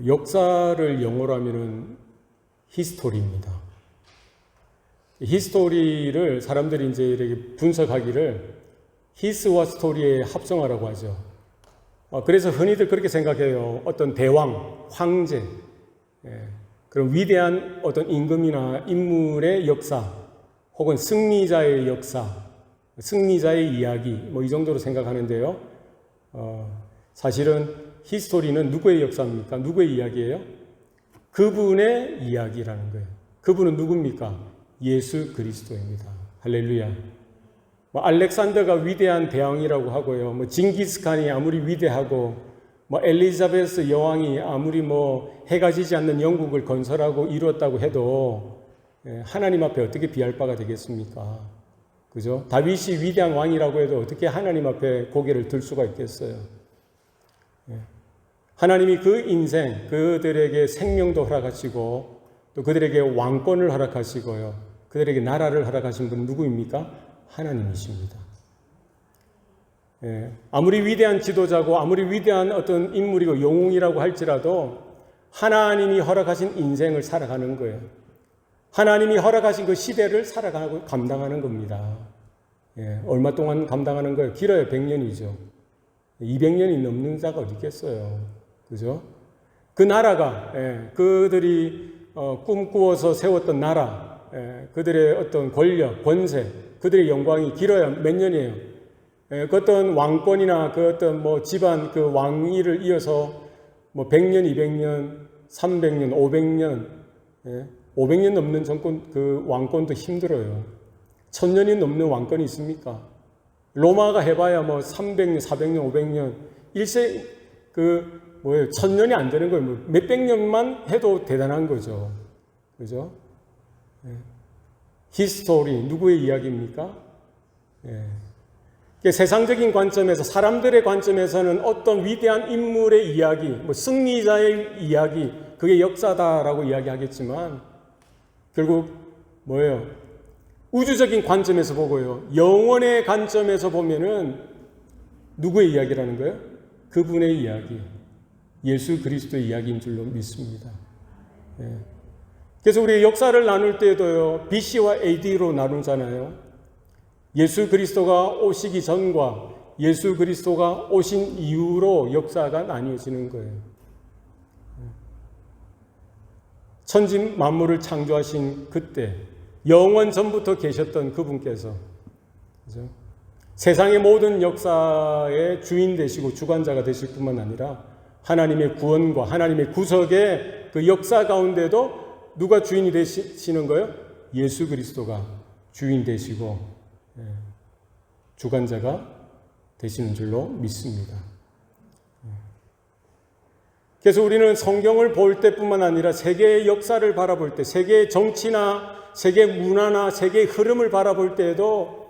역사를 영어로 하면은 히스토리입니다. 히스토리를 사람들이 이제 이렇게 분석하기를 히스와 스토리의 합성어라고 하죠. 그래서 흔히들 그렇게 생각해요. 어떤 대왕, 황제, 그런 위대한 어떤 임금이나 인물의 역사, 혹은 승리자의 역사, 승리자의 이야기, 뭐 이 정도로 생각하는데요. 사실은 히스토리는 누구의 역사입니까? 누구의 이야기예요? 그분의 이야기라는 거예요. 그분은 누굽니까? 예수 그리스도입니다. 할렐루야. 알렉산더가 위대한 대왕이라고 하고요. 징기스칸이 아무리 위대하고, 엘리자베스 여왕이 아무리 해가 지지 않는 영국을 건설하고 이루었다고 해도 하나님 앞에 어떻게 비할 바가 되겠습니까? 그죠? 다윗이 위대한 왕이라고 해도 어떻게 하나님 앞에 고개를 들 수가 있겠어요? 하나님이 그 인생, 그들에게 생명도 허락하시고 또 그들에게 왕권을 허락하시고요. 그들에게 나라를 허락하신 분은 누구입니까? 하나님이십니다. 아무리 위대한 지도자고 아무리 위대한 어떤 인물이고 영웅이라고 할지라도 하나님이 허락하신 인생을 살아가는 거예요. 하나님이 허락하신 그 시대를 살아가고 감당하는 겁니다. 얼마 동안 감당하는 거예요? 길어요. 100년이죠. 200년이 넘는 자가 어디 있겠어요. 그죠? 그 나라가, 그들이 꿈꾸어서 세웠던 나라, 그들의 어떤 권력, 권세, 그들의 영광이 길어야 몇 년이에요. 그 어떤 왕권이나 그 어떤 집안 그 왕위를 이어서 100년, 200년, 300년, 500년, 500년 넘는 정권, 그 왕권도 힘들어요. 1000년이 넘는 왕권이 있습니까? 로마가 해봐야 300년, 400년, 500년, 일세, 1000년이 안 되는 거예요. 몇백 년만 해도 대단한 거죠. 그죠? 히스토리, 누구의 이야기입니까? 세상적인 관점에서, 사람들의 관점에서는 어떤 위대한 인물의 이야기, 승리자의 이야기, 그게 역사다라고 이야기하겠지만, 결국 뭐예요? 우주적인 관점에서 보고요. 영원의 관점에서 보면은 누구의 이야기라는 거예요? 그분의 이야기. 예수 그리스도의 이야기인 줄로 믿습니다. 그래서 우리 역사를 나눌 때도요, BC와 AD로 나누잖아요. 예수 그리스도가 오시기 전과 예수 그리스도가 오신 이후로 역사가 나뉘어지는 거예요. 천지 만물을 창조하신 그때, 영원 전부터 계셨던 그분께서, 그죠? 세상의 모든 역사의 주인 되시고 주관자가 되실 뿐만 아니라 하나님의 구원과 하나님의 구속의 그 역사 가운데도 누가 주인이 되시는 거예요? 예수 그리스도가 주인 되시고 주관자가 되시는 줄로 믿습니다. 그래서 우리는 성경을 볼 때뿐만 아니라 세계의 역사를 바라볼 때, 세계의 정치나 세계 문화나 세계의 흐름을 바라볼 때에도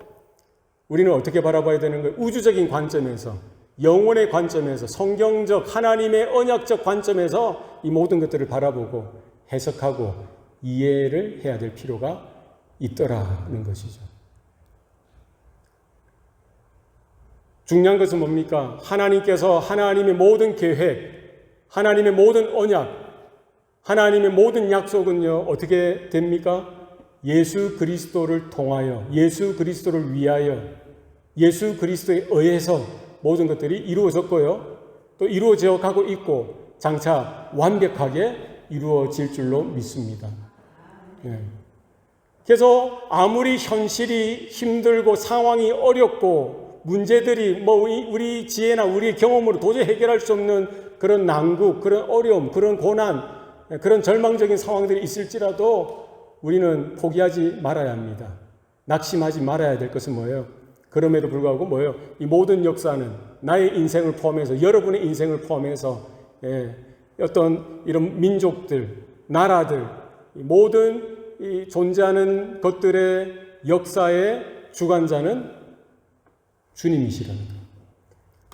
우리는 어떻게 바라봐야 되는 거예요? 우주적인 관점에서, 영혼의 관점에서, 성경적 하나님의 언약적 관점에서 이 모든 것들을 바라보고 해석하고 이해를 해야 될 필요가 있더라는 것이죠. 중요한 것은 뭡니까? 하나님께서 하나님의 모든 계획, 하나님의 모든 언약, 하나님의 모든 약속은요, 어떻게 됩니까? 예수 그리스도를 통하여, 예수 그리스도를 위하여, 예수 그리스도에 의해서 모든 것들이 이루어졌고요. 또 이루어져 가고 있고 장차 완벽하게 이루어질 줄로 믿습니다. 그래서 아무리 현실이 힘들고 상황이 어렵고 문제들이 우리 지혜나 우리 경험으로 도저히 해결할 수 없는 그런 난국, 그런 어려움, 그런 고난, 그런 절망적인 상황들이 있을지라도 우리는 포기하지 말아야 합니다. 낙심하지 말아야 될 것은 뭐예요? 그럼에도 불구하고 뭐예요? 이 모든 역사는 나의 인생을 포함해서, 여러분의 인생을 포함해서 어떤 이런 민족들, 나라들, 모든 이 존재하는 것들의 역사의 주관자는 주님이시라는 거예요.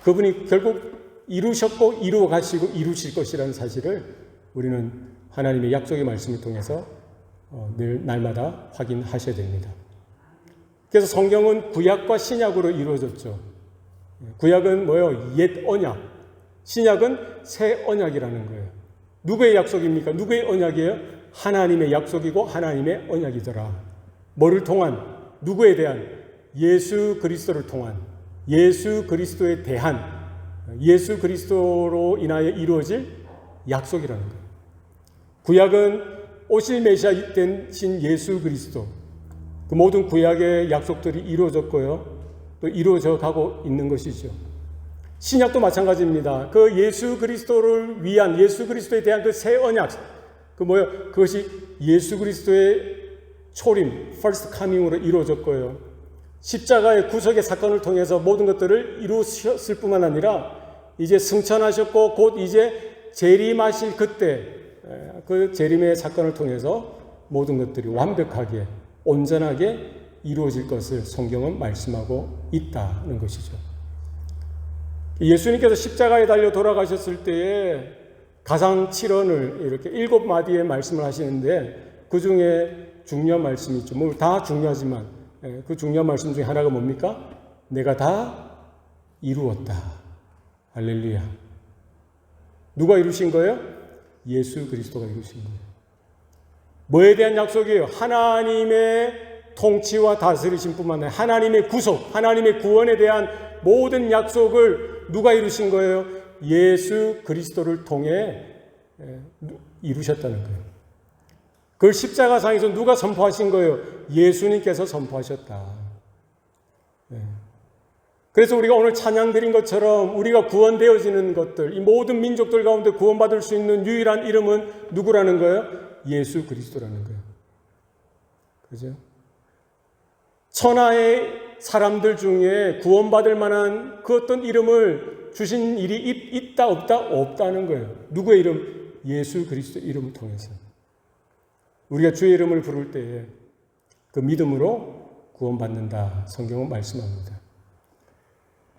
그분이 결국 이루셨고 이루어 가시고 이루실 것이라는 사실을 우리는 하나님의 약속의 말씀을 통해서 늘 날마다 확인하셔야 됩니다. 그래서 성경은 구약과 신약으로 이루어졌죠. 구약은 뭐예요? 옛 언약. 신약은 새 언약이라는 거예요. 누구의 약속입니까? 누구의 언약이에요? 하나님의 약속이고 하나님의 언약이더라. 뭐를 통한? 누구에 대한? 예수 그리스도를 통한, 예수 그리스도에 대한, 예수 그리스도로 인하여 이루어질 약속이라는 거예요. 구약은 오실 메시아 되신 예수 그리스도, 그 모든 구약의 약속들이 이루어졌고요, 또 이루어져 가고 있는 것이죠. 신약도 마찬가지입니다. 그 예수 그리스도를 위한, 예수 그리스도에 대한 그 새 언약, 그것이 예수 그리스도의 초림, first coming으로 이루어졌고요. 십자가의 구속의 사건을 통해서 모든 것들을 이루었을 뿐만 아니라 이제 승천하셨고 곧 이제 재림하실 그때 그 재림의 사건을 통해서 모든 것들이 완벽하게 온전하게 이루어질 것을 성경은 말씀하고 있다는 것이죠. 예수님께서 십자가에 달려 돌아가셨을 때에 가상 7언을 이렇게 7마디의 말씀을 하시는데 그 중에 중요한 말씀이 있죠. 뭐 다 중요하지만 그 중요한 말씀 중에 하나가 뭡니까? 내가 다 이루었다. 할렐루야. 누가 이루신 거예요? 예수 그리스도가 이루신 거예요. 뭐에 대한 약속이에요? 하나님의 통치와 다스리심 뿐만 아니라 하나님의 구속, 하나님의 구원에 대한 모든 약속을 누가 이루신 거예요? 예수 그리스도를 통해 이루셨다는 거예요. 그걸 십자가상에서 누가 선포하신 거예요? 예수님께서 선포하셨다. 그래서 우리가 오늘 찬양 드린 것처럼 우리가 구원되어지는 것들, 이 모든 민족들 가운데 구원받을 수 있는 유일한 이름은 누구라는 거예요? 예수 그리스도라는 거예요. 그죠? 천하의 사람들 중에 구원받을 만한 그 어떤 이름을 주신 일이 있다 없다? 없다는 거예요. 누구의 이름? 예수 그리스도의 이름을 통해서. 우리가 주의 이름을 부를 때에 그 믿음으로 구원받는다. 성경은 말씀합니다.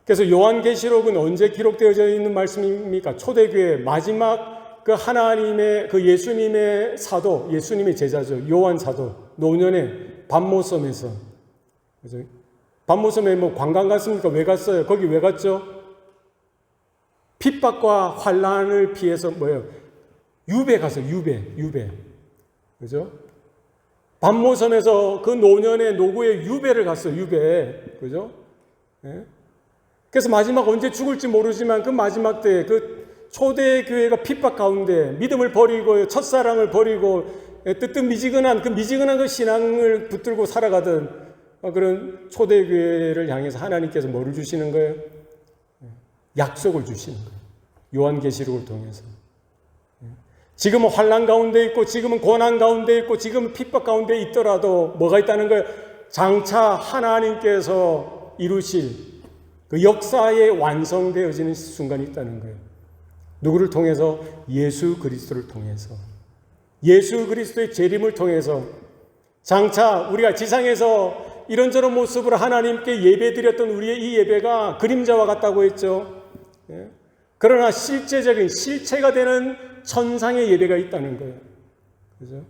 그래서 요한계시록은 언제 기록되어져 있는 말씀입니까? 초대교회 마지막 그 하나님의 그 예수님의 사도, 예수님의 제자죠. 요한 사도, 노년의 반모섬에서. 그죠? 반모섬에 뭐 관광 갔습니까? 왜 갔어요? 거기 왜 갔죠? 핍박과 환란을 피해서 뭐예요? 유배 가서 유배. 그죠? 반모섬에서 그 노년의 노구의 유배를 갔어요. 유배. 그죠? 예? 그래서 마지막 언제 죽을지 모르지만 그 마지막 때 그 초대교회가 핍박 가운데 믿음을 버리고 첫사랑을 버리고 뜨뜻미지근한 그 신앙을 붙들고 살아가던 그런 초대교회를 향해서 하나님께서 뭐를 주시는 거예요? 약속을 주시는 거예요. 요한계시록을 통해서. 지금은 환난 가운데 있고 지금은 고난 가운데 있고 지금은 핍박 가운데 있더라도 뭐가 있다는 거예요? 장차 하나님께서 이루실 그 역사에 완성되어지는 순간이 있다는 거예요. 누구를 통해서? 예수 그리스도를 통해서. 예수 그리스도의 재림을 통해서 장차 우리가 지상에서 이런저런 모습으로 하나님께 예배드렸던 우리의 이 예배가 그림자와 같다고 했죠. 그러나 실제적인 실체가 되는 천상의 예배가 있다는 거예요. 그죠?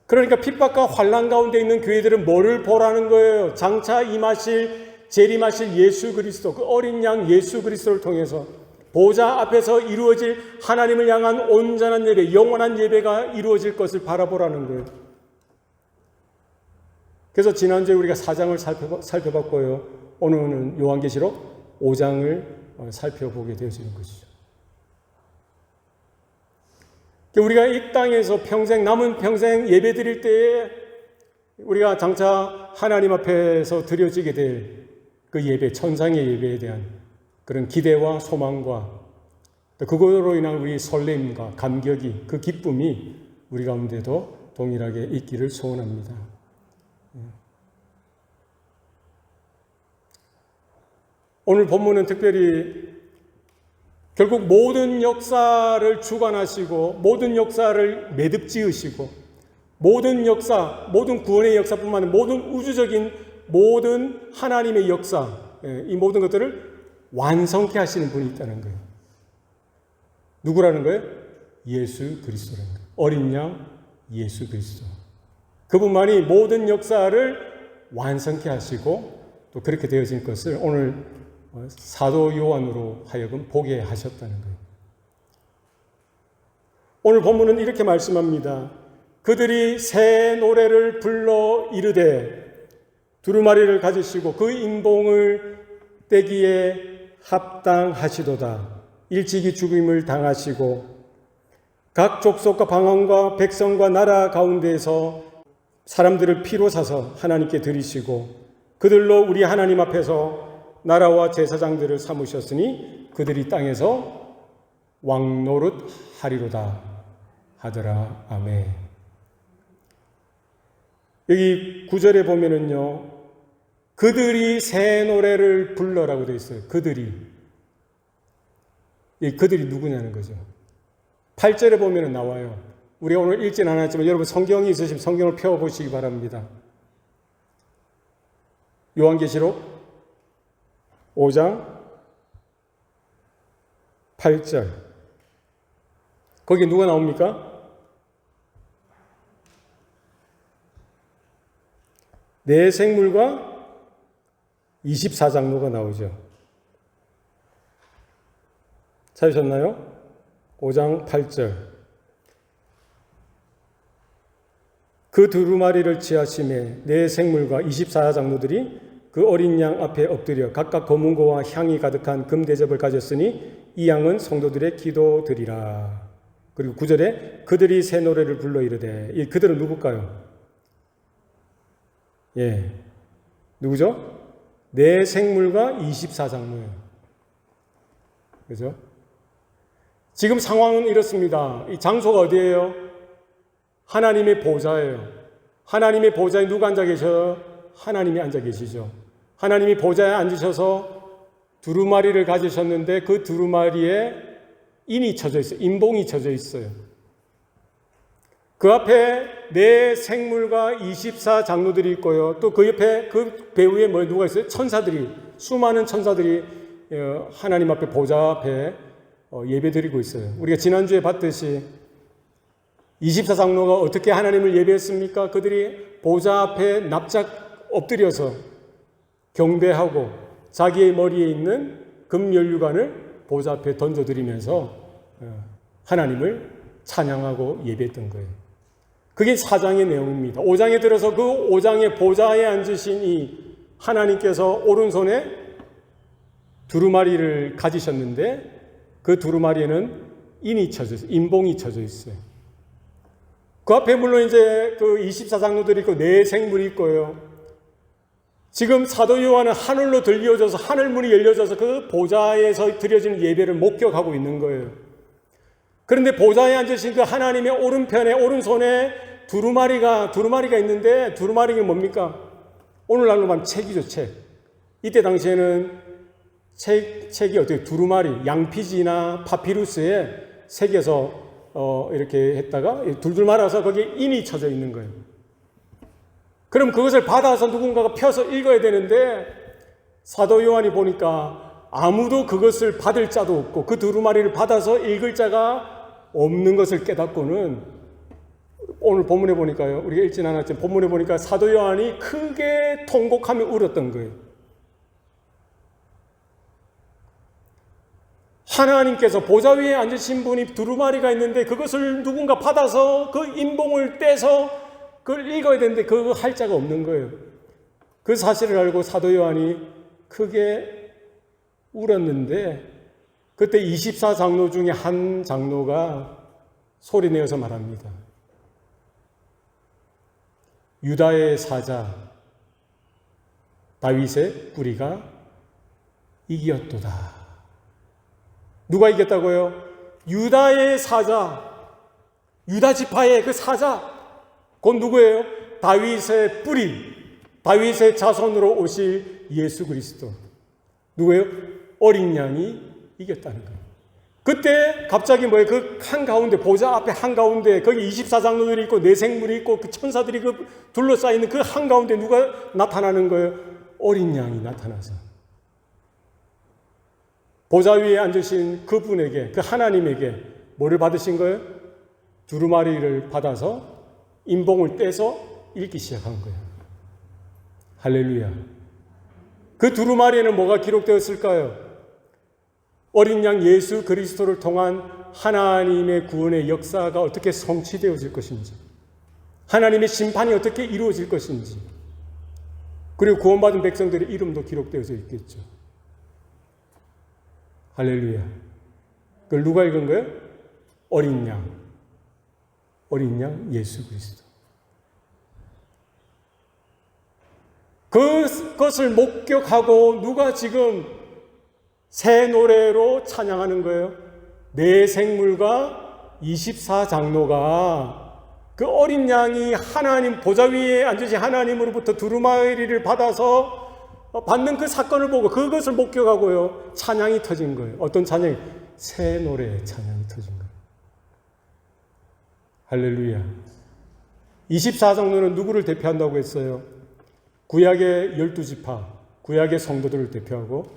그러니까 핍박과 환난 가운데 있는 교회들은 뭐를 보라는 거예요? 장차 재림하실 예수 그리스도, 그 어린 양 예수 그리스도를 통해서 보좌 앞에서 이루어질 하나님을 향한 온전한 예배, 영원한 예배가 이루어질 것을 바라보라는 거예요. 그래서 지난주에 우리가 4장을 살펴봤고요. 오늘은 요한계시록 5장을 살펴보게 되어지는 것이죠. 우리가 이 땅에서 남은 평생 예배 드릴 때에 우리가 장차 하나님 앞에서 드려지게 될 그 예배, 천상의 예배에 대한 그런 기대와 소망과 또 그것으로 인한 우리 설렘과 감격이, 그 기쁨이 우리 가운데도 동일하게 있기를 소원합니다. 오늘 본문은 특별히 결국 모든 역사를 주관하시고 모든 역사를 매듭 지으시고 모든 역사, 모든 구원의 역사뿐만 아니라 모든 우주적인 모든 하나님의 역사, 이 모든 것들을 완성케 하시는 분이 있다는 거예요. 누구라는 거예요? 예수 그리스도라는 거예요. 어린 양 예수 그리스도. 그분만이 모든 역사를 완성케 하시고 또 그렇게 되어진 것을 오늘 사도 요한으로 하여금 보게 하셨다는 거예요. 오늘 본문은 이렇게 말씀합니다. 그들이 새 노래를 불러 이르되 두루마리를 가지시고 그 인봉을 떼기에 합당하시도다. 일찍이 죽임을 당하시고 각 족속과 방언과 백성과 나라 가운데에서 사람들을 피로 사서 하나님께 드리시고 그들로 우리 하나님 앞에서 나라와 제사장들을 삼으셨으니 그들이 땅에서 왕노릇 하리로다 하더라. 아멘. 여기 9절에 보면은요, 그들이 새 노래를 불러라고 되어 있어요. 그들이 누구냐는 거죠. 8절에 보면은 나와요. 우리가 오늘 읽진 않았지만 여러분 성경이 있으시면 성경을 펴보시기 바랍니다. 요한계시록 5장 8절. 거기 누가 나옵니까? 네 생물과 24장로가 나오죠. 찾으셨나요? 5장 8절. 그 두루마리를 취하심에 네 생물과 24장로들이 그 어린 양 앞에 엎드려 각각 검은고와 향이 가득한 금대접을 가졌으니 이 양은 성도들의 기도드리라. 그리고 9절에 그들이 새 노래를 불러 이르되, 이 그들은 누굴까요? 누구죠? 네 생물과 24장로예요. 그죠? 지금 상황은 이렇습니다. 이 장소가 어디예요? 하나님의 보좌예요. 하나님의 보좌에 누가 앉아 계셔요? 하나님이 앉아 계시죠. 하나님이 보좌에 앉으셔서 두루마리를 가지셨는데 그 두루마리에 인이 쳐져 있어요. 인봉이 쳐져 있어요. 그 앞에 네 생물과 24장로들이 있고요. 또 그 옆에 그 배후에 누가 있어요? 천사들이, 수많은 천사들이 하나님 앞에 보좌 앞에 예배드리고 있어요. 우리가 지난주에 봤듯이 24장로가 어떻게 하나님을 예배했습니까? 그들이 보좌 앞에 납작 엎드려서 경배하고 자기의 머리에 있는 금연류관을 보좌 앞에 던져드리면서 하나님을 찬양하고 예배했던 거예요. 그게 4장의 내용입니다. 5장에 들어서 그 5장의 보좌에 앉으신 이 하나님께서 오른손에 두루마리를 가지셨는데 그 두루마리에는 인이 쳐져 있어요. 인봉이 쳐져 있어요. 그 앞에 물론 이제 그 24장로들이 있고 네 생물이 있고요. 지금 사도 요한은 하늘로 들려져서 하늘문이 열려져서 그 보좌에서 드려지는 예배를 목격하고 있는 거예요. 그런데 보좌에 앉으신 그 하나님의 오른편에 오른손에 두루마리가 있는데 두루마리가 뭡니까? 오늘날로 말하면 책이죠, 책. 이때 당시에는 책이 어떻게 두루마리, 양피지나 파피루스에 새겨서 이렇게 했다가 둘둘 말아서 거기에 인이 쳐져 있는 거예요. 그럼 그것을 받아서 누군가가 펴서 읽어야 되는데 사도 요한이 보니까 아무도 그것을 받을 자도 없고 그 두루마리를 받아서 읽을 자가 없는 것을 깨닫고는 오늘 본문에 보니까요. 우리가 읽진 않았지만 본문에 보니까 사도 요한이 크게 통곡하며 울었던 거예요. 하나님께서 보좌 위에 앉으신 분이 두루마리가 있는데 그것을 누군가 받아서 그 인봉을 떼서 그걸 읽어야 되는데 그거 할 자가 없는 거예요. 그 사실을 알고 사도 요한이 크게 울었는데 그때 24장로 중에 한 장로가 소리내어서 말합니다. 유다의 사자 다윗의 뿌리가 이겼도다. 누가 이겼다고요? 유다의 사자, 유다 지파의 그 사자, 그건 누구예요? 다윗의 뿌리, 다윗의 자손으로 오실 예수 그리스도. 누구예요? 어린 양이 이겼다는 거예요. 그때 갑자기 뭐예요? 그 한가운데, 보좌 앞에 한가운데, 거기 24장로들이 있고, 네 생물이 있고, 그 천사들이 그 둘러싸이는 그 한가운데 누가 나타나는 거예요? 어린 양이 나타나서. 보좌 위에 앉으신 그분에게, 그 하나님에게 뭐를 받으신 거예요? 두루마리를 받아서 인봉을 떼서 읽기 시작한 거예요. 할렐루야. 그 두루마리에는 뭐가 기록되었을까요? 어린 양 예수 그리스도를 통한 하나님의 구원의 역사가 어떻게 성취되어질 것인지, 하나님의 심판이 어떻게 이루어질 것인지, 그리고 구원받은 백성들의 이름도 기록되어져 있겠죠. 할렐루야. 그걸 누가 읽은 거예요? 어린 양. 어린 양 예수 그리스도. 그것을 목격하고 누가 지금 새 노래로 찬양하는 거예요? 네 생물과 24장로가 그 어린 양이 하나님 보좌 위에 앉으신 하나님으로부터 두루마리를 받아서 받는 그 사건을 보고 그것을 목격하고요, 찬양이 터진 거예요. 어떤 찬양이? 새 노래의 찬양이 터진 거예요. 할렐루야. 24장로는 누구를 대표한다고 했어요? 구약의 12지파, 구약의 성도들을 대표하고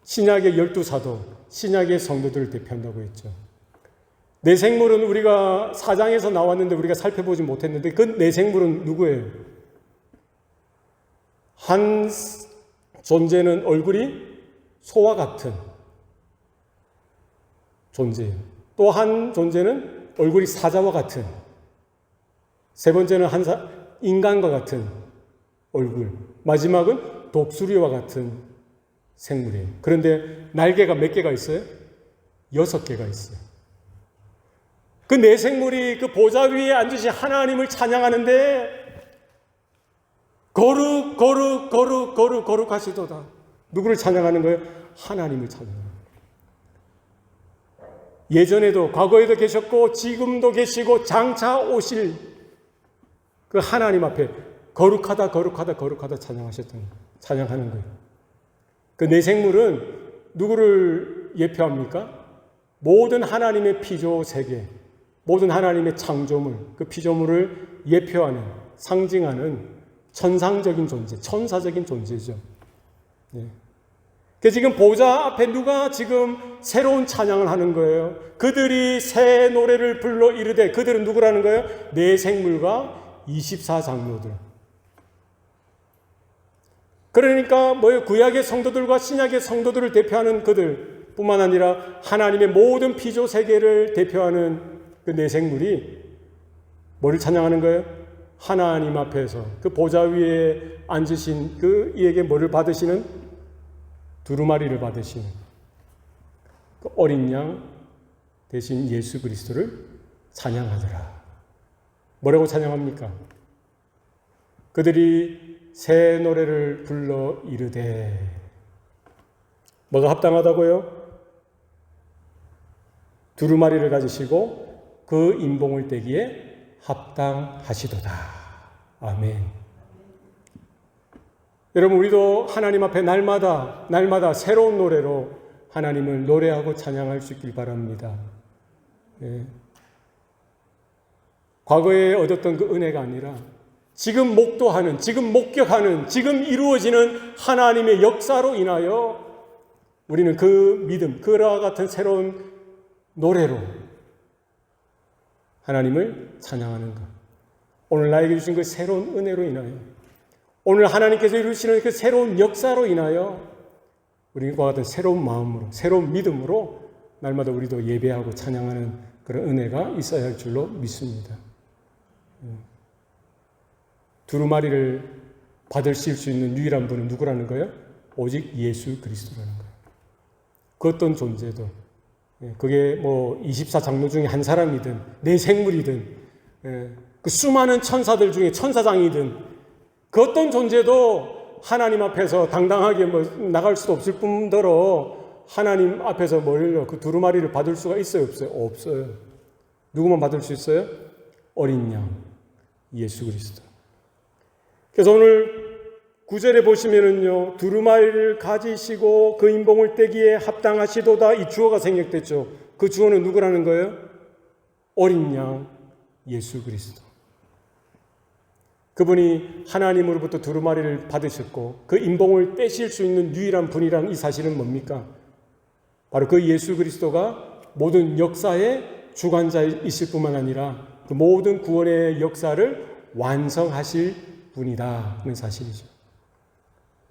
신약의 12사도, 신약의 성도들을 대표한다고 했죠. 네 생물은 우리가 4장에서 나왔는데 우리가 살펴보지 못했는데 그 네 생물은 누구예요? 한 존재는 얼굴이 소와 같은 존재예요. 또 한 존재는 얼굴이 사자와 같은, 세 번째는 인간과 같은 얼굴, 마지막은 독수리와 같은 생물이에요. 그런데 날개가 몇 개가 있어요? 6개가 있어요. 그 네 생물이 그 보좌 위에 앉으신 하나님을 찬양하는데 거룩 거룩 거룩 거룩 거룩하시도다. 누구를 찬양하는 거예요? 하나님을 찬양하는 거예요. 예전에도 과거에도 계셨고 지금도 계시고 장차 오실 그 하나님 앞에 거룩하다 거룩하다 거룩하다 찬양하는 거예요. 그 네 생물은 누구를 예표합니까? 모든 하나님의 피조 세계, 모든 하나님의 창조물, 그 피조물을 예표하는, 상징하는 천상적인 존재, 천사적인 존재죠. 네. 지금 보좌 앞에 누가 지금 새로운 찬양을 하는 거예요? 그들이 새 노래를 불러 이르되, 그들은 누구라는 거예요? 네 생물과 24장로들. 그러니까 뭐예요? 구약의 성도들과 신약의 성도들을 대표하는 그들 뿐만 아니라 하나님의 모든 피조 세계를 대표하는 그 네 생물이 뭐를 찬양하는 거예요? 하나님 앞에서 그 보좌 위에 앉으신 그 이에게 뭐를 받으시는? 두루마리를 받으시는 그 어린 양 대신 예수 그리스도를 찬양하더라. 뭐라고 찬양합니까? 그들이 새 노래를 불러 이르되, 뭐가 합당하다고요? 두루마리를 가지시고 그 인봉을 떼기에 합당하시도다. 아멘. 여러분, 우리도 하나님 앞에 날마다 새로운 노래로 하나님을 노래하고 찬양할 수 있길 바랍니다. 네. 과거에 얻었던 그 은혜가 아니라 지금 목도하는, 지금 목격하는, 지금 이루어지는 하나님의 역사로 인하여 우리는 그 믿음, 그와 같은 새로운 노래로 하나님을 찬양하는 것. 오늘 나에게 주신 그 새로운 은혜로 인하여, 오늘 하나님께서 이루시는 그 새로운 역사로 인하여 우리와 같은 새로운 마음으로, 새로운 믿음으로 날마다 우리도 예배하고 찬양하는 그런 은혜가 있어야 할 줄로 믿습니다. 두루마리를 받으실 수 있는 유일한 분은 누구라는 거예요? 오직 예수 그리스도라는 거예요. 그 어떤 존재도, 그게 뭐 24장로 중에 한 사람이든 네 생물이든 그 수많은 천사들 중에 천사장이든 그 어떤 존재도 하나님 앞에서 당당하게 뭐 나갈 수도 없을 뿐더러 하나님 앞에서 그 두루마리를 받을 수가 있어요, 없어요? 없어요. 누구만 받을 수 있어요? 어린 양 예수 그리스도. 그래서 오늘 9절에 보시면은요, 두루마리를 가지시고 그 인봉을 떼기에 합당하시도다, 이 주어가 생략됐죠. 그 주어는 누구라는 거예요? 어린 양 예수 그리스도. 그분이 하나님으로부터 두루마리를 받으셨고 그 인봉을 떼실 수 있는 유일한 분이란 이 사실은 뭡니까? 바로 그 예수 그리스도가 모든 역사의 주관자이실 뿐만 아니라 그 모든 구원의 역사를 완성하실 분이다 하는 사실이죠.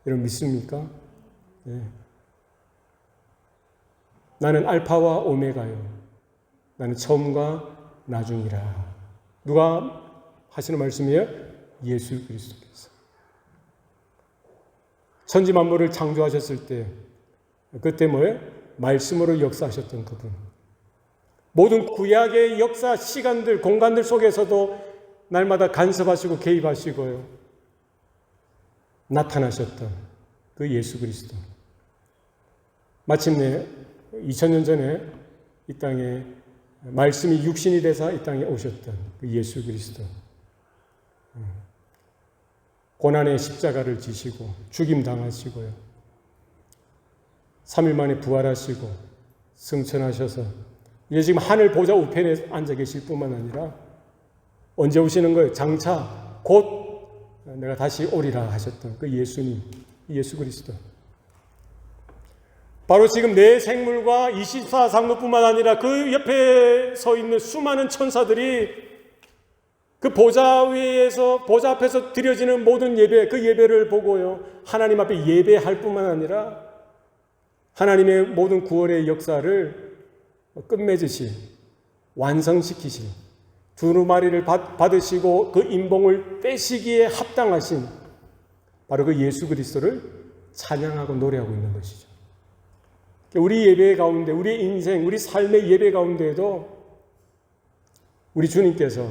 여러분 믿습니까? 네. 나는 알파와 오메가요. 나는 처음과 나중이라. 누가 하시는 말씀이에요? 예수 그리스도께서. 천지 만물을 창조하셨을 때 그때 뭐예요? 말씀으로 역사하셨던 그분. 모든 구약의 역사, 시간들, 공간들 속에서도 날마다 간섭하시고 개입하시고요. 나타나셨던 그 예수 그리스도. 마침내 2000년 전에 이 땅에 말씀이 육신이 되사 이 땅에 오셨던 그 예수 그리스도. 고난의 십자가를 지시고 죽임당하시고요. 3일 만에 부활하시고 승천하셔서 이제 지금 하늘 보좌 우편에 앉아 계실 뿐만 아니라 언제 오시는 거예요? 장차 곧 내가 다시 오리라 하셨던 그 예수님, 예수 그리스도. 바로 지금 내 생물과 24장로뿐만 아니라 그 옆에 서 있는 수많은 천사들이 그 보좌 위에서, 보좌 앞에서 드려지는 모든 예배, 그 예배를 보고요. 하나님 앞에 예배할 뿐만 아니라 하나님의 모든 구원의 역사를 끝맺으실, 완성시키실, 두루마리를 받으시고 그 인봉을 떼시기에 합당하신 바로 그 예수 그리스도를 찬양하고 노래하고 있는 것이죠. 우리 예배 가운데, 우리 인생, 우리 삶의 예배 가운데에도 우리 주님께서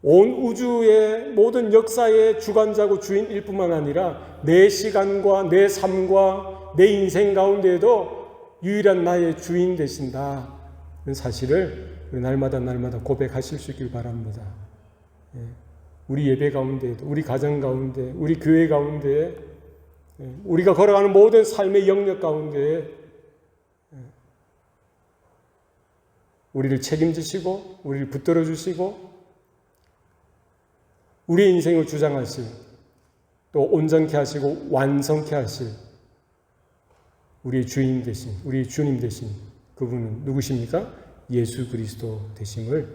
온 우주의 모든 역사의 주관자고 주인일 뿐만 아니라 내 시간과 내 삶과 내 인생 가운데에도 유일한 나의 주인 되신다는 사실을 날마다 고백하실 수 있길 바랍니다. 우리 예배 가운데에도, 우리 가정 가운데, 우리 교회 가운데, 우리가 걸어가는 모든 삶의 영역 가운데 우리를 책임지시고 우리를 붙들어 주시고 우리의 인생을 주장하실, 또 온전케 하시고 완성케 하실 우리의 주인 되신, 우리의 주님 되신 그분은 누구십니까? 예수 그리스도 되심을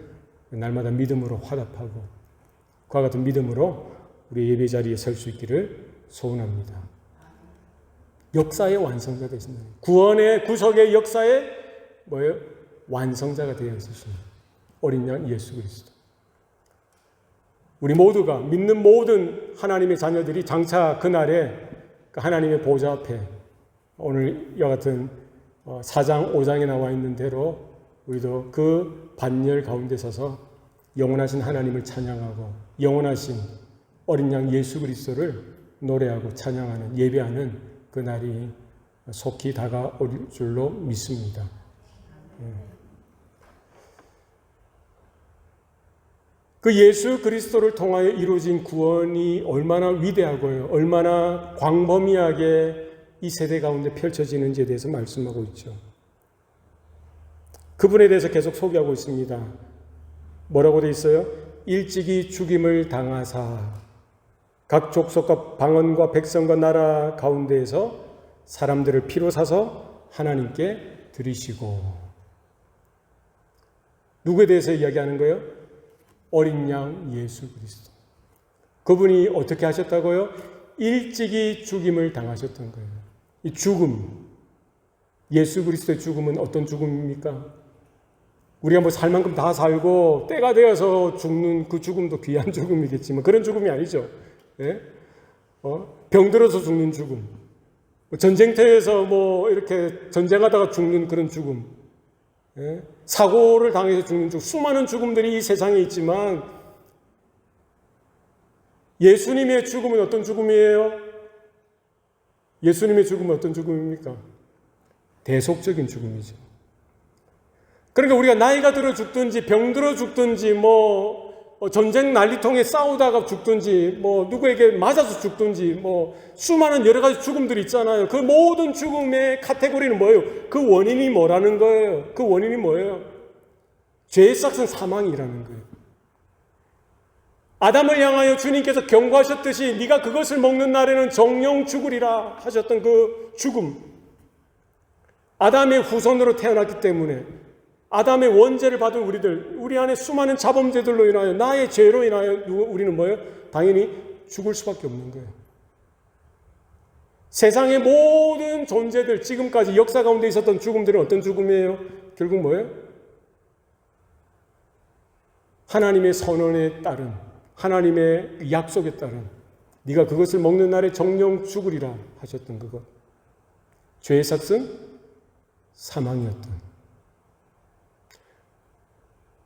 날마다 믿음으로 화답하고 그와 같은 믿음으로 우리 예배 자리에 설 수 있기를 소원합니다. 역사의 완성자 되신다. 구원의, 구속의 역사의 뭐예요? 완성자가 되어 있으십니다. 어린 양 예수 그리스도. 우리 모두가 믿는 모든 하나님의 자녀들이 장차 그날에 하나님의 보좌 앞에 오늘 이와 같은 4장 5장에 나와 있는 대로 우리도 그 반열 가운데 서서 영원하신 하나님을 찬양하고 영원하신 어린 양 예수 그리스도를 노래하고 찬양하는, 예배하는 그날이 속히 다가올 줄로 믿습니다. 그 예수 그리스도를 통하여 이루어진 구원이 얼마나 위대하고요, 얼마나 광범위하게 이 세대 가운데 펼쳐지는지에 대해서 말씀하고 있죠. 그분에 대해서 계속 소개하고 있습니다. 뭐라고 되어 있어요? 일찍이 죽임을 당하사 각 족속과 방언과 백성과 나라 가운데에서 사람들을 피로 사서 하나님께 드리시고. 누구에 대해서 이야기하는 거예요? 어린 양 예수 그리스도. 그분이 어떻게 하셨다고요? 일찍이 죽임을 당하셨던 거예요. 이 죽음, 예수 그리스도의 죽음은 어떤 죽음입니까? 우리가 뭐 살 만큼 다 살고 때가 되어서 죽는 그 죽음도 귀한 죽음이겠지만 그런 죽음이 아니죠. 예? 병들어서 죽는 죽음, 전쟁터에서 뭐 이렇게 전쟁하다가 죽는 그런 죽음, 예? 사고를 당해서 죽는 죽음, 수많은 죽음들이 이 세상에 있지만 예수님의 죽음은 어떤 죽음이에요? 예수님의 죽음은 어떤 죽음입니까? 대속적인 죽음이죠. 그러니까 우리가 나이가 들어 죽든지 병들어 죽든지 뭐 전쟁 난리통에 싸우다가 죽든지 뭐 누구에게 맞아서 죽든지 뭐 수많은 여러 가지 죽음들이 있잖아요. 그 모든 죽음의 카테고리는 뭐예요? 그 원인이 뭐라는 거예요? 그 원인이 뭐예요? 죄의 싹은 사망이라는 거예요. 아담을 향하여 주님께서 경고하셨듯이 네가 그것을 먹는 날에는 정령 죽으리라 하셨던 그 죽음, 아담의 후손으로 태어났기 때문에 아담의 원죄를 받은 우리들, 우리 안에 수많은 자범죄들로 인하여 나의 죄로 인하여 우리는 뭐예요? 당연히 죽을 수밖에 없는 거예요. 세상의 모든 존재들, 지금까지 역사 가운데 있었던 죽음들은 어떤 죽음이에요? 결국 뭐예요? 하나님의 선언에 따른, 하나님의 약속에 따른, 네가 그것을 먹는 날에 정령 죽으리라 하셨던 그것. 죄의 삭은 사망이었던.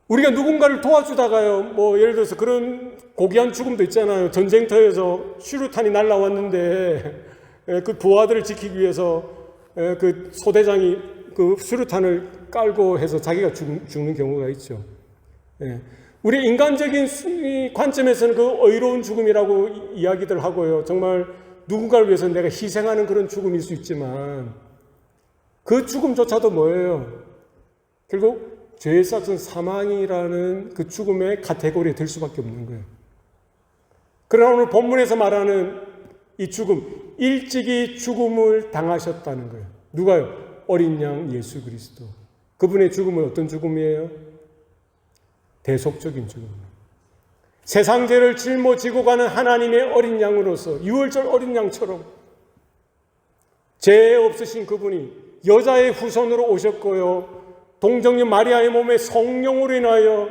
우리가 누군가를 도와주다가요, 뭐 예를 들어서 그런 고귀한 죽음도 있잖아요. 전쟁터에서 수류탄이 날라왔는데 그 부하들을 지키기 위해서 그 소대장이 그 수류탄을 깔고 해서 자기가 죽는 경우가 있죠. 우리 인간적인 관점에서는 그 의로운 죽음이라고 이야기들 하고요. 정말 누군가를 위해서 내가 희생하는 그런 죽음일 수 있지만 그 죽음조차도 뭐예요? 결국 죄의 삭은 사망이라는 그 죽음의 카테고리에 들 수밖에 없는 거예요. 그러나 오늘 본문에서 말하는 이 죽음, 일찍이 죽음을 당하셨다는 거예요. 누가요? 어린 양 예수 그리스도. 그분의 죽음은 어떤 죽음이에요? 대속적인 죽음. 세상 죄를 짊어지고 가는 하나님의 어린 양으로서 유월절 어린 양처럼 죄 없으신 그분이 여자의 후손으로 오셨고요. 동정녀 마리아의 몸에 성령으로 인하여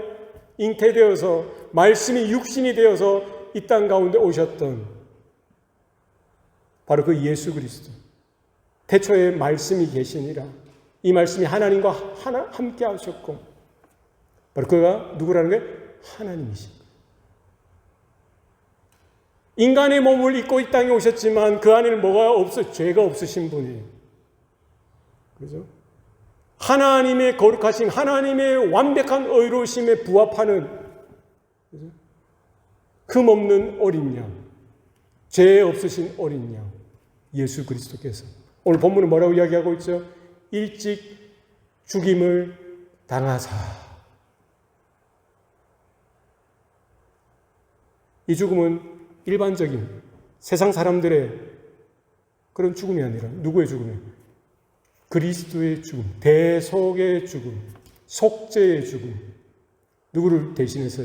잉태되어서 말씀이 육신이 되어서 이 땅 가운데 오셨던 바로 그 예수 그리스도. 태초에 말씀이 계시니라. 이 말씀이 하나님과 함께 하셨고 바로 그가 누구라는 게 하나님이신 거예요. 인간의 몸을 입고 이 땅에 오셨지만 그 안에는 뭐가 없어? 죄가 없으신 분이에요. 그죠? 하나님의 거룩하신 하나님의 완벽한 의로우심에 부합하는 흠없는 어린 양, 죄 없으신 어린 양 예수 그리스도께서 오늘 본문은 뭐라고 이야기하고 있죠? 일찍 죽임을 당하사. 이 죽음은 일반적인 세상 사람들의 그런 죽음이 아니라 누구의 죽음이에요? 그리스도의 죽음, 대속의 죽음, 속죄의 죽음. 누구를 대신해서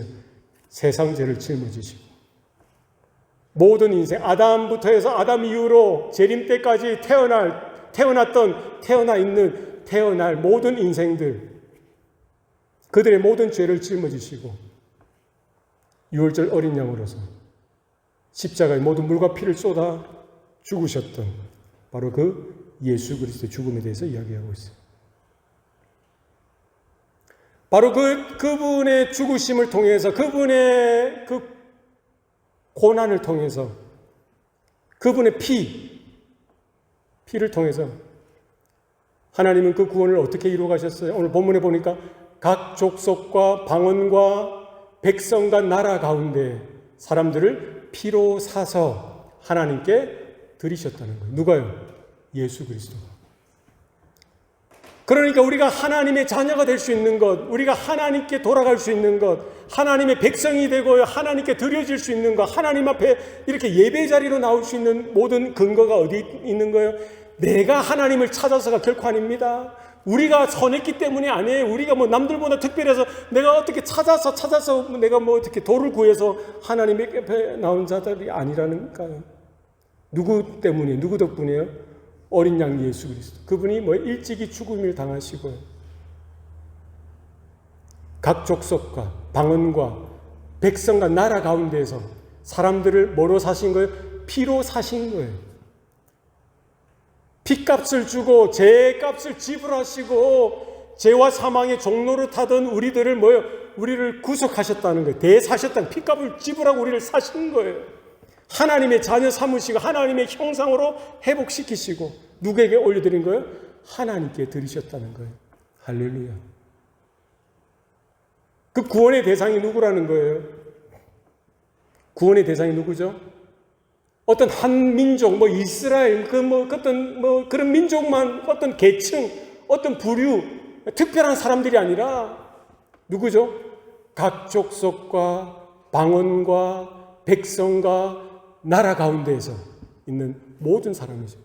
세상 죄를 짊어지시고 모든 인생, 아담부터 해서 아담 이후로 재림 때까지 태어날 모든 인생들, 그들의 모든 죄를 짊어지시고 유월절 어린 양으로서 십자가에 모든 물과 피를 쏟아 죽으셨던 바로 그 예수 그리스도의 죽음에 대해서 이야기하고 있어요. 바로 그분의 죽으심을 통해서, 그분의 그 고난을 통해서, 그분의 피를 통해서 하나님은 그 구원을 어떻게 이루어 가셨어요? 오늘 본문에 보니까 각 족속과 방언과 백성과 나라 가운데 사람들을 피로 사서 하나님께 드리셨다는 거예요. 누가요? 예수 그리스도가. 그러니까 우리가 하나님의 자녀가 될 수 있는 것, 우리가 하나님께 돌아갈 수 있는 것, 하나님의 백성이 되고 하나님께 드려질 수 있는 것, 하나님 앞에 이렇게 예배 자리로 나올 수 있는 모든 근거가 어디 있는 거예요? 내가 하나님을 찾아서가 결코 아닙니다. 우리가 선했기 때문이 아니에요. 우리가 뭐 남들보다 특별해서 내가 어떻게 찾아서 내가 뭐 어떻게 도를 구해서 하나님 앞에 나온 자들이 아니라는가요? 누구 때문이에요? 누구 덕분이에요? 어린 양 예수 그리스도. 그분이 뭐 일찍이 죽음을 당하시고요. 각 족속과 방언과 백성과 나라 가운데에서 사람들을 뭐로 사신 거예요? 피로 사신 거예요. 피값을 주고 죄값을 지불하시고 죄와 사망의 종로를 타던 우리들을 우리를 구속하셨다는 거예요. 대사셨다는 피값을 지불하고 우리를 사신 거예요. 하나님의 자녀 삼으시고 하나님의 형상으로 회복시키시고 누구에게 올려드린 거예요? 하나님께 드리셨다는 거예요. 할렐루야. 그 구원의 대상이 누구라는 거예요? 구원의 대상이 누구죠? 어떤 한 민족, 이스라엘, 그런 민족만, 어떤 계층, 어떤 부류, 특별한 사람들이 아니라 누구죠? 각 족속과 방언과 백성과 나라 가운데에서 있는 모든 사람이죠.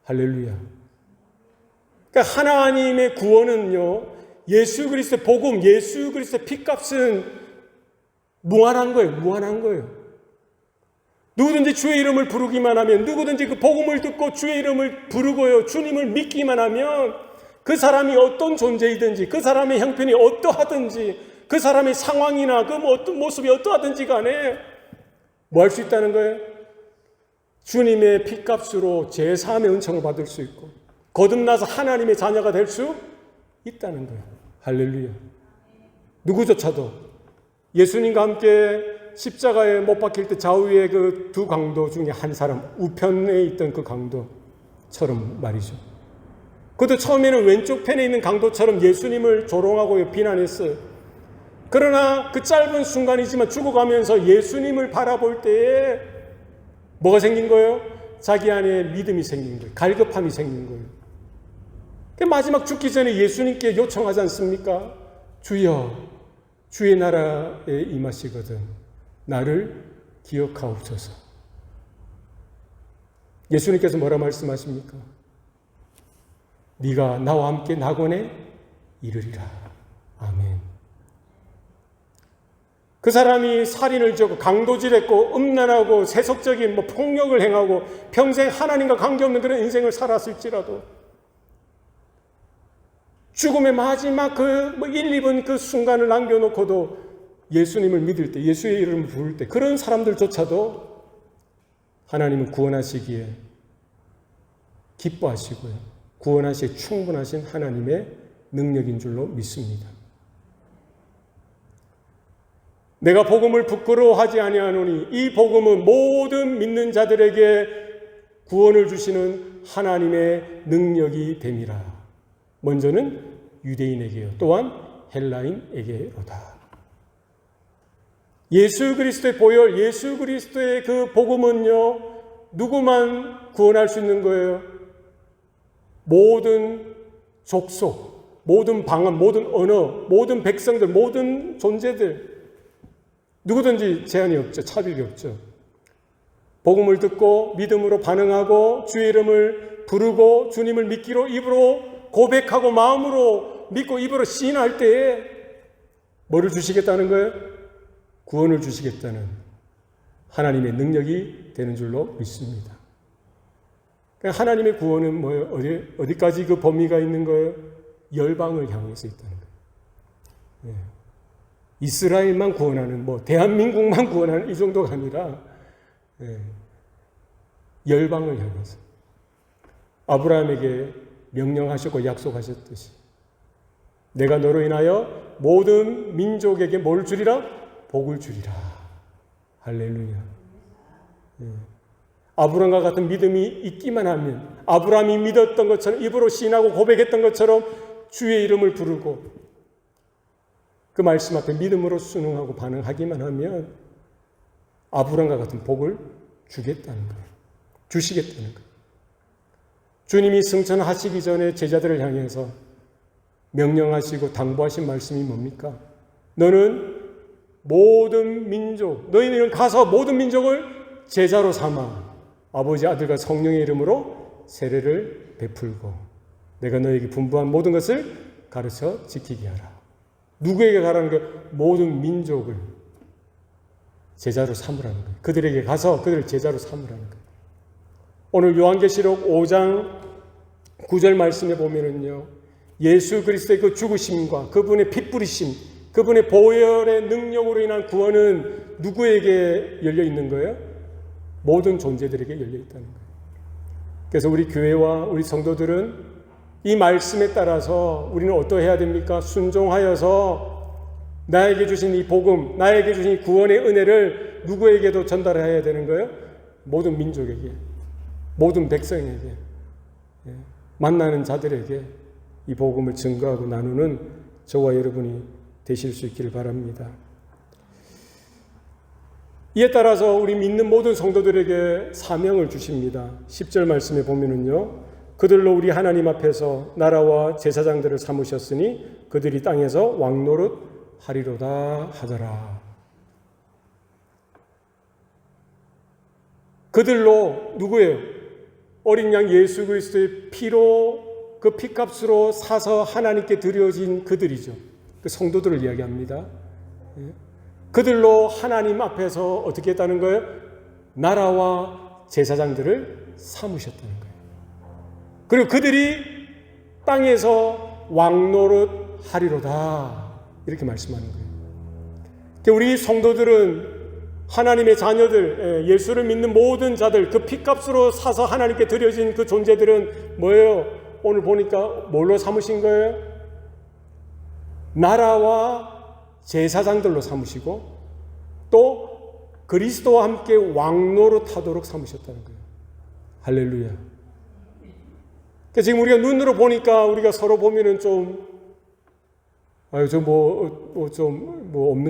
할렐루야. 그러니까 하나님의 구원은요, 예수 그리스도의 복음, 예수 그리스도의 피값은 무한한 거예요. 무한한 거예요. 누구든지 주의 이름을 부르기만 하면, 누구든지 그 복음을 듣고 주의 이름을 부르고요, 주님을 믿기만 하면 그 사람이 어떤 존재이든지, 그 사람의 형편이 어떠하든지, 그 사람의 상황이나 그 어떤 모습이 어떠하든지 간에 뭐 할 수 있다는 거예요? 주님의 핏값으로 제3의 은총을 받을 수 있고 거듭나서 하나님의 자녀가 될 수 있다는 거예요. 할렐루야. 누구조차도 예수님과 함께 십자가에 못 박힐 때 좌우의 그 두 강도 중에 한 사람, 우편에 있던 그 강도처럼 말이죠. 그것도 처음에는 왼쪽 편에 있는 강도처럼 예수님을 조롱하고 비난했어요. 그러나 그 짧은 순간이지만 죽어가면서 예수님을 바라볼 때에 뭐가 생긴 거예요? 자기 안에 믿음이 생긴 거예요. 갈급함이 생긴 거예요. 마지막 죽기 전에 예수님께 요청하지 않습니까? 주여, 주의 나라에 임하시거든 나를 기억하옵소서. 예수님께서 뭐라 말씀하십니까? 네가 나와 함께 낙원에 이르리라. 아멘. 그 사람이 살인을 지었고 강도질했고 음란하고 세속적인 폭력을 행하고 평생 하나님과 관계없는 그런 인생을 살았을지라도 죽음의 마지막 그 1, 2분 그 순간을 남겨놓고도 예수님을 믿을 때, 예수의 이름을 부를 때 그런 사람들조차도 하나님은 구원하시기에 기뻐하시고요. 구원하시기에 충분하신 하나님의 능력인 줄로 믿습니다. 내가 복음을 부끄러워하지 아니하노니 이 복음은 모든 믿는 자들에게 구원을 주시는 하나님의 능력이 됨이라. 먼저는 유대인에게요, 또한 헬라인에게로다. 예수 그리스도의 보혈, 예수 그리스도의 그 복음은요, 누구만 구원할 수 있는 거예요? 모든 족속, 모든 방언, 모든 언어, 모든 백성들, 모든 존재들, 누구든지 제한이 없죠. 차별이 없죠. 복음을 듣고 믿음으로 반응하고 주의 이름을 부르고 주님을 믿기로 입으로 고백하고 마음으로 믿고 입으로 시인할 때에 뭐를 주시겠다는 거예요? 구원을 주시겠다는 하나님의 능력이 되는 줄로 믿습니다. 그러니까 하나님의 구원은 뭐예요? 어디까지 그 범위가 있는 거예요? 열방을 향해서 있다는 거예요. 네. 이스라엘만 구원하는, 대한민국만 구원하는 이 정도가 아니라, 열방을 향해서. 아브라함에게 명령하셨고 약속하셨듯이, 내가 너로 인하여 모든 민족에게 뭘 주리라? 복을 주리라. 할렐루야. 아브라함과 같은 믿음이 있기만 하면, 아브라함이 믿었던 것처럼, 입으로 시인하고 고백했던 것처럼 주의 이름을 부르고, 그 말씀 앞에 믿음으로 순응하고 반응하기만 하면 아브라함과 같은 복을 주겠다는 거예요. 주시겠다는 거예요. 주님이 승천하시기 전에 제자들을 향해서 명령하시고 당부하신 말씀이 뭡니까? 너는 모든 민족, 너희는 가서 모든 민족을 제자로 삼아 아버지, 아들과 성령의 이름으로 세례를 베풀고 내가 너에게 분부한 모든 것을 가르쳐 지키게 하라. 누구에게 가라는 거예요? 모든 민족을 제자로 삼으라는 거예요. 그들에게 가서 그들을 제자로 삼으라는 거예요. 오늘 요한계시록 5장 9절 말씀에 보면은요, 예수 그리스도의 그 죽으심과 그분의 피 뿌리심, 그분의 보혈의 능력으로 인한 구원은 누구에게 열려 있는 거예요? 모든 존재들에게 열려 있다는 거예요. 그래서 우리 교회와 우리 성도들은 이 말씀에 따라서 우리는 어떠해야 됩니까? 순종하여서 나에게 주신 이 복음, 나에게 주신 이 구원의 은혜를 누구에게도 전달해야 되는 거예요? 모든 민족에게, 모든 백성에게, 만나는 자들에게 이 복음을 증거하고 나누는 저와 여러분이 되실 수 있기를 바랍니다. 이에 따라서 우리 믿는 모든 성도들에게 사명을 주십니다. 10절 말씀에 보면은요, 그들로 우리 하나님 앞에서 나라와 제사장들을 삼으셨으니 그들이 땅에서 왕노릇 하리로다 하더라. 그들로 누구예요? 어린 양 예수 그리스도의 피로, 그 피값으로 사서 하나님께 드려진 그들이죠. 그 성도들을 이야기합니다. 그들로 하나님 앞에서 어떻게 했다는 거예요? 나라와 제사장들을 삼으셨다는 거예요. 그리고 그들이 땅에서 왕노릇 하리로다 이렇게 말씀하는 거예요. 우리 성도들은 하나님의 자녀들, 예수를 믿는 모든 자들, 그 피값으로 사서 하나님께 드려진 그 존재들은 뭐예요? 오늘 보니까 뭘로 삼으신 거예요? 나라와 제사장들로 삼으시고 또 그리스도와 함께 왕노릇하도록 삼으셨다는 거예요. 할렐루야. 그러니까 지금 우리가 눈으로 보니까 우리가 서로 보면은 좀 없는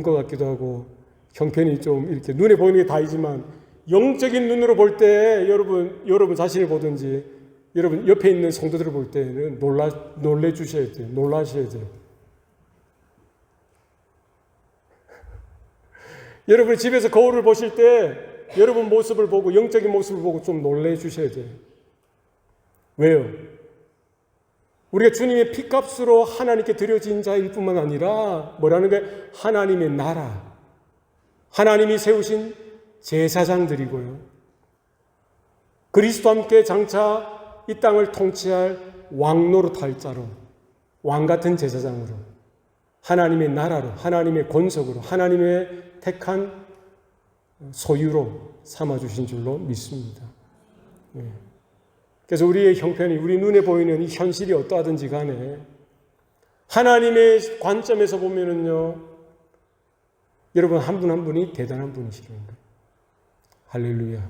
것 같기도 하고 형편이 좀 이렇게 눈에 보이는 게 다이지만 영적인 눈으로 볼 때 여러분 자신을 보든지 여러분 옆에 있는 성도들을 볼 때는 놀래 주셔야 돼요. 놀라셔야 돼요. 여러분 집에서 거울을 보실 때 여러분 모습을 보고 영적인 모습을 보고 좀 놀래 주셔야 돼요. 왜요? 우리가 주님의 피값으로 하나님께 드려진 자일 뿐만 아니라 뭐라는 거예요? 하나님의 나라, 하나님이 세우신 제사장들이고요. 그리스도와 함께 장차 이 땅을 통치할 왕노릇할 자로, 왕같은 제사장으로, 하나님의 나라로, 하나님의 권속으로, 하나님의 택한 소유로 삼아주신 줄로 믿습니다. 그래서 우리의 형편이, 우리 눈에 보이는 이 현실이 어떠하든지 간에 하나님의 관점에서 보면은요, 여러분 한 분 한 분이 대단한 분이시라는 거예요. 할렐루야.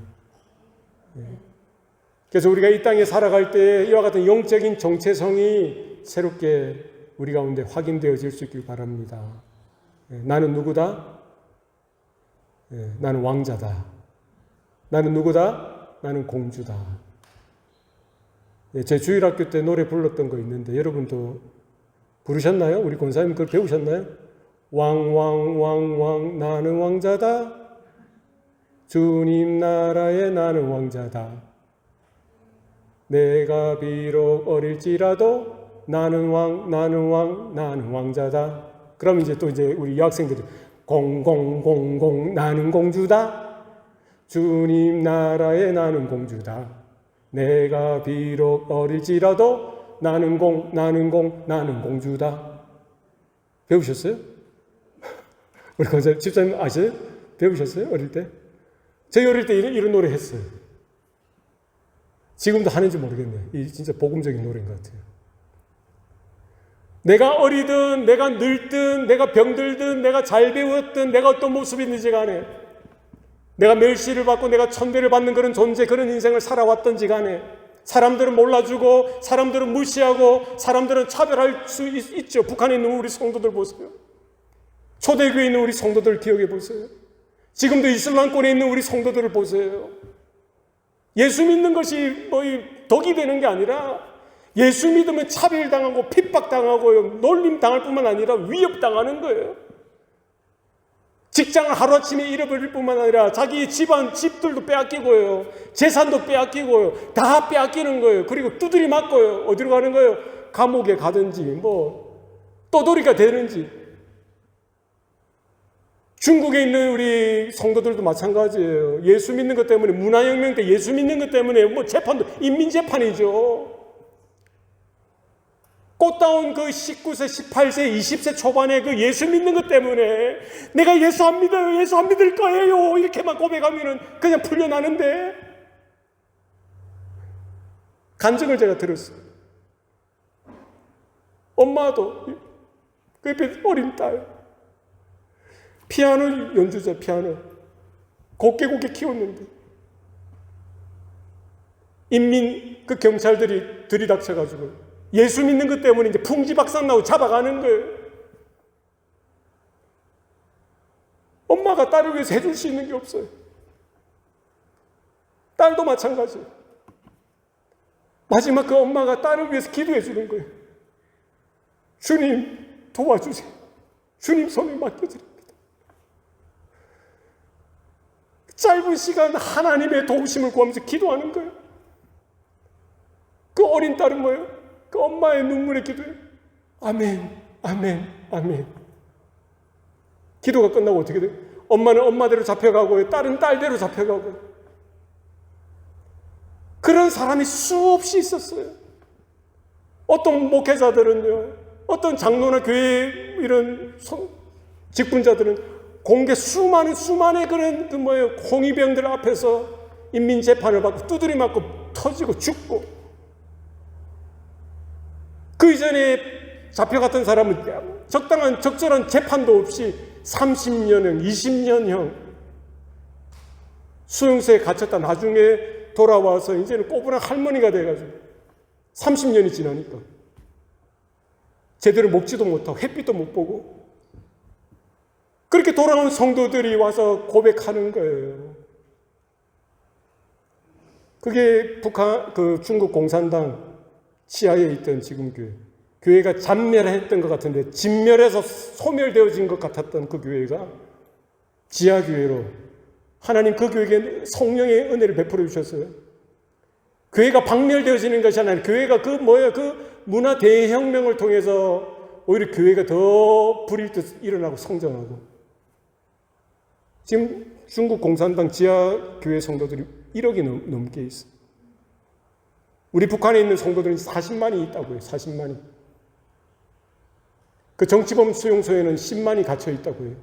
그래서 우리가 이 땅에 살아갈 때 이와 같은 영적인 정체성이 새롭게 우리 가운데 확인되어질 수 있길 바랍니다. 나는 누구다? 나는 왕자다. 나는 누구다? 나는 공주다. 제 주일학교 때 노래 불렀던 거 있는데 여러분도 부르셨나요? 우리 권사님 그걸 배우셨나요? 왕 나는 왕자다. 주님 나라에 나는 왕자다. 내가 비록 어릴지라도 나는 왕자다. 그럼 이제 또 이제 우리 여학생들이 공공 나는 공주다. 주님 나라에 나는 공주다. 내가 비록 어릴지라도 나는 공주다. 배우셨어요? 우리 권사님, 집사님 아세요? 배우셨어요? 어릴 때? 저희 어릴 때 이런 노래 했어요. 지금도 하는지 모르겠네요. 이 진짜 복음적인 노래인 것 같아요. 내가 어리든, 내가 늙든, 내가 병들든, 내가 잘 배웠든, 내가 어떤 모습이든지 간에, 내가 멸시를 받고 내가 천대를 받는 그런 존재, 그런 인생을 살아왔든지 간에, 사람들은 몰라주고, 사람들은 무시하고, 사람들은 차별할 수 있죠. 북한에 있는 우리 성도들 보세요. 초대교회에 있는 우리 성도들 기억해 보세요. 지금도 이슬람권에 있는 우리 성도들을 보세요. 예수 믿는 것이 덕이 되는 게 아니라 예수 믿으면 차별당하고 핍박당하고 놀림당할 뿐만 아니라 위협당하는 거예요. 직장을 하루아침에 잃어버릴 뿐만 아니라 자기 집안, 집들도 빼앗기고요. 재산도 빼앗기고요. 다 빼앗기는 거예요. 그리고 두드리 맞고요. 어디로 가는 거예요? 감옥에 가든지 떠돌이가 되는지. 중국에 있는 우리 성도들도 마찬가지예요. 예수 믿는 것 때문에, 문화혁명 때 예수 믿는 것 때문에 재판도 인민재판이죠. 꽃다운 그 19세, 18세, 20세 초반에 그 예수 믿는 것 때문에 내가 예수 안 믿어요, 예수 안 믿을 거예요, 이렇게만 고백하면은 그냥 풀려나는데, 간증을 제가 들었어요. 엄마도 그 옆에 어린 딸, 피아노 연주자, 피아노 곱게 키웠는데 인민 그 경찰들이 들이닥쳐가지고 예수 믿는 것 때문에 이제 풍지박산 나고 잡아가는 거예요. 엄마가 딸을 위해서 해줄 수 있는 게 없어요. 딸도 마찬가지예요. 마지막 그 엄마가 딸을 위해서 기도해 주는 거예요. 주님 도와주세요. 주님 손에 맡겨드립니다. 짧은 시간 하나님의 도우심을 구하면서 기도하는 거예요. 그 어린 딸은 뭐예요? 그 엄마의 눈물의 기도예요. 아멘, 아멘, 아멘. 기도가 끝나고 어떻게 돼요? 엄마는 엄마대로 잡혀가고 딸은 딸대로 잡혀가고 그런 사람이 수없이 있었어요. 어떤 목회자들은요, 어떤 장로나 교회 이런 직분자들은 공개 수많은 그런 홍위병들 앞에서 인민 재판을 받고 두드리 맞고 터지고 죽고, 그 이전에 잡혀갔던 사람은 적절한 재판도 없이 30년형, 20년형 수용소에 갇혔다 나중에 돌아와서 이제는 꼬부랑 할머니가 돼가지고 30년이 지나니까 제대로 먹지도 못하고 햇빛도 못 보고, 그렇게 돌아온 성도들이 와서 고백하는 거예요. 그게 중국 공산당 치하에 있던 지금 교회가 잔멸했던 것 같은데, 진멸해서 소멸되어진 것 같았던 그 교회가 지하교회로 하나님 그 교회에게 성령의 은혜를 베풀어 주셨어요. 교회가 박멸되어지는 것이 아니라 교회가 그 문화 대혁명을 통해서 오히려 교회가 더 불일 듯 일어나고 성장하고, 지금 중국 공산당 지하교회 성도들이 1억이 넘게 있어요. 우리 북한에 있는 성도들은 40만이 있다고요. 40만이. 그 정치범 수용소에는 10만이 갇혀 있다고 해요.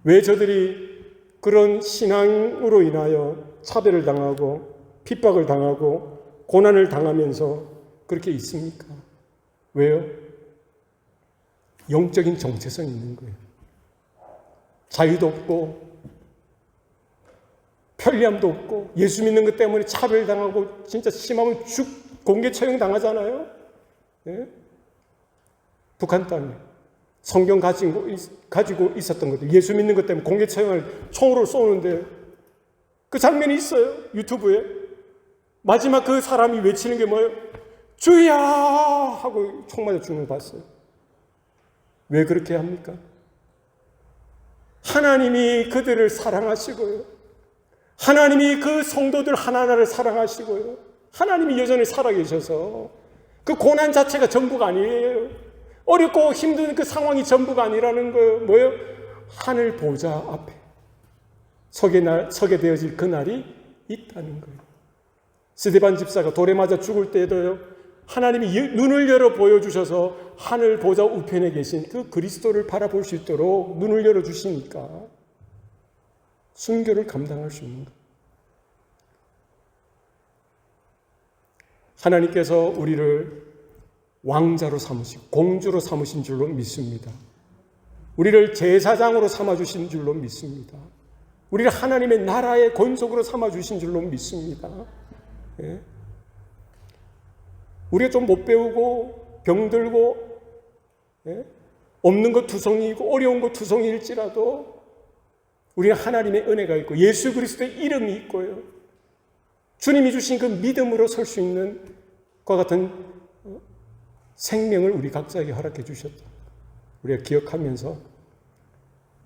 왜 저들이 그런 신앙으로 인하여 차별을 당하고 핍박을 당하고 고난을 당하면서 그렇게 있습니까? 왜요? 영적인 정체성이 있는 거예요. 자유도 없고 편리함도 없고 예수 믿는 것 때문에 차별당하고 진짜 심하면 공개 처형 당하잖아요. 예? 북한 땅에 성경 가지고 있었던 것들, 예수 믿는 것 때문에 공개 처형을 총으로 쏘는데 그 장면이 있어요. 유튜브에. 마지막 그 사람이 외치는 게 뭐예요? 주야! 하고 총 맞아 죽는 거 봤어요. 왜 그렇게 합니까? 하나님이 그들을 사랑하시고요. 하나님이 그 성도들 하나하나를 사랑하시고요. 하나님이 여전히 살아계셔서 그 고난 자체가 전부가 아니에요. 어렵고 힘든 그 상황이 전부가 아니라는 거예요. 뭐예요? 하늘 보좌 앞에 서게 되어질 그 날이 있다는 거예요. 스데반 집사가 돌에 맞아 죽을 때도요, 하나님이 눈을 열어 보여주셔서 하늘 보좌 우편에 계신 그 그리스도를 바라볼 수 있도록 눈을 열어주시니까 순교를 감당할 수 있는 거예요. 하나님께서 우리를 왕자로 삼으시고 공주로 삼으신 줄로 믿습니다. 우리를 제사장으로 삼아주신 줄로 믿습니다. 우리를 하나님의 나라의 권속으로 삼아주신 줄로 믿습니다. 예? 우리가 좀 못 배우고 병들고, 예? 없는 것 투성이고 어려운 것 투성이일지라도 우리는 하나님의 은혜가 있고 예수 그리스도의 이름이 있고요, 주님이 주신 그 믿음으로 설 수 있는 것과 같은 생명을 우리 각자에게 허락해 주셨다. 우리가 기억하면서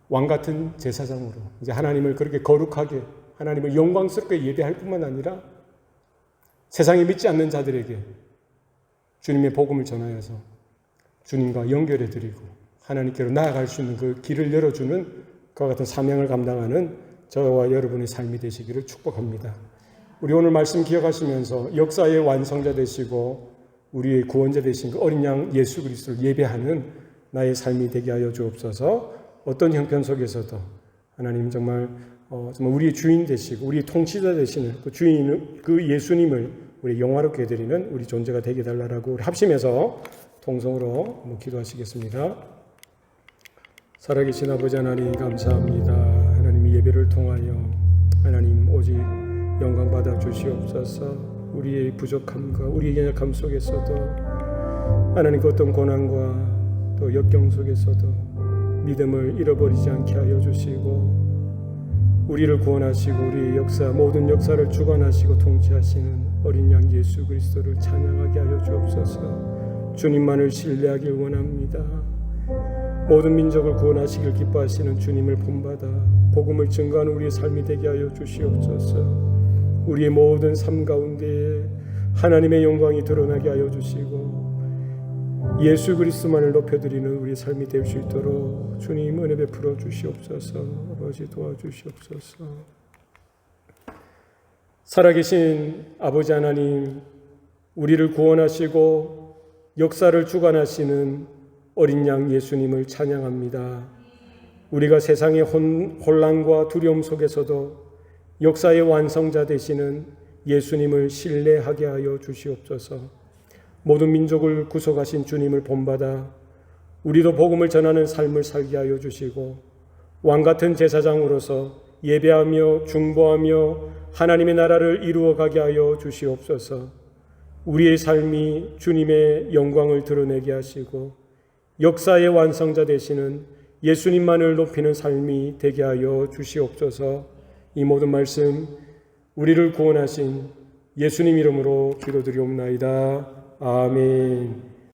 왕 같은 제사장으로 이제 하나님을 그렇게 거룩하게, 하나님을 영광스럽게 예배할 뿐만 아니라 세상에 믿지 않는 자들에게 주님의 복음을 전하여서 주님과 연결해 드리고 하나님께로 나아갈 수 있는 그 길을 열어주는 그와 같은 사명을 감당하는 저와 여러분의 삶이 되시기를 축복합니다. 우리 오늘 말씀 기억하시면서 역사의 완성자 되시고 우리의 구원자 되신 그 어린 양 예수 그리스도를 예배하는 나의 삶이 되게 하여 주옵소서. 어떤 형편 속에서도 하나님 정말 우리의 주인 되시고 우리의 통치자 되시는 그 주인, 그 예수님을 우리 영화롭게 해드리는 우리 존재가 되게 달라라고 합심해서 통성으로 기도하시겠습니다. 살아계신 아버지 하나님 감사합니다. 하나님 예배를 통하여 하나님 오직 영광 받아 주시옵소서. 우리의 부족함과 우리의 연약함 속에서도 하나님 그 어떤 고난과 또 역경 속에서도 믿음을 잃어버리지 않게 하여 주시고 우리를 구원하시고 우리의 역사 모든 역사를 주관하시고 통치하시는 어린 양 예수 그리스도를 찬양하게 하여 주옵소서. 주님만을 신뢰하길 원합니다. 모든 민족을 구원하시길 기뻐하시는 주님을 본받아 복음을 증거하는 우리의 삶이 되게 하여 주시옵소서. 우리의 모든 삶 가운데 하나님의 영광이 드러나게 하여 주시고 예수 그리스도만을 높여드리는 우리의 삶이 될 수 있도록 주님 은혜 베풀어 주시옵소서. 아버지 도와주시옵소서. 살아계신 아버지 하나님, 우리를 구원하시고 역사를 주관하시는 어린 양 예수님을 찬양합니다. 우리가 세상의 혼란과 두려움 속에서도 역사의 완성자 되시는 예수님을 신뢰하게 하여 주시옵소서. 모든 민족을 구속하신 주님을 본받아 우리도 복음을 전하는 삶을 살게 하여 주시고 왕같은 제사장으로서 예배하며 중보하며 하나님의 나라를 이루어가게 하여 주시옵소서. 우리의 삶이 주님의 영광을 드러내게 하시고 역사의 완성자 되시는 예수님만을 높이는 삶이 되게 하여 주시옵소서. 이 모든 말씀 우리를 구원하신 예수님 이름으로 기도드리옵나이다. 아멘.